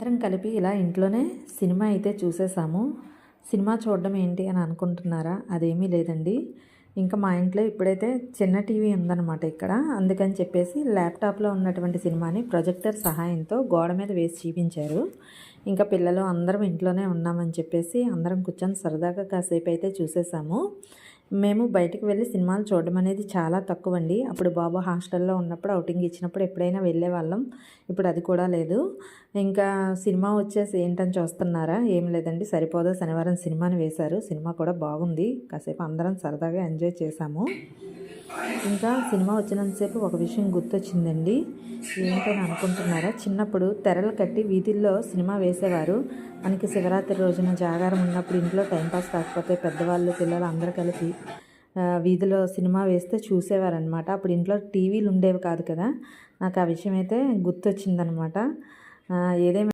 అందరం కలిపి ఇలా ఇంట్లోనే సినిమా అయితే చూసేసాము. సినిమా చూడడం ఏంటి అని అనుకుంటున్నారా? అదేమీ లేదండి. ఇంకా మా ఇంట్లో ఇప్పుడైతే చిన్న టీవీ ఉందన్నమాట ఇక్కడ. అందుకని చెప్పేసి ల్యాప్టాప్లో ఉన్నటువంటి సినిమాని ప్రొజెక్టర్ సహాయంతో గోడ మీద వేసి చూపించారు. ఇంకా పిల్లలు అందరం ఇంట్లోనే ఉన్నామని చెప్పేసి అందరం కూర్చొని సరదాగా కాసేపు అయితే చూసేసాము. మేము బయటికి వెళ్ళి సినిమాలు చూడడం అనేది చాలా తక్కువండి. అప్పుడు బాబు హాస్టల్లో ఉన్నప్పుడు ఔటింగ్ ఇచ్చినప్పుడు ఎప్పుడైనా వెళ్ళేవాళ్ళం. ఇప్పుడు అది కూడా లేదు. ఇంకా సినిమా వచ్చేసి ఏంటని చూస్తున్నారా? ఏం లేదండి, సరిపోదా శనివారం సినిమాని వేశారు. సినిమా కూడా బాగుంది. కాసేపు అందరం సరదాగా ఎంజాయ్ చేశాము. ఇంకా సినిమా వచ్చినంతసేపు ఒక విషయం గుర్తొచ్చిందండి. ఏంటని అనుకుంటున్నారా? చిన్నప్పుడు తెరలు కట్టి వీధుల్లో సినిమా వేసేవారు. మనకి శివరాత్రి రోజున జాగారం ఉన్నప్పుడు ఇంట్లో టైంపాస్ కాకపోతే పెద్దవాళ్ళు పిల్లలు అందరూ కలిపి వీధిలో సినిమా వేస్తే చూసేవారనమాట. అప్పుడు ఇంట్లో టీవీలు ఉండేవి కాదు కదా. నాకు ఆ విషయం అయితే గుర్తొచ్చిందనమాట. ఏదేమైనా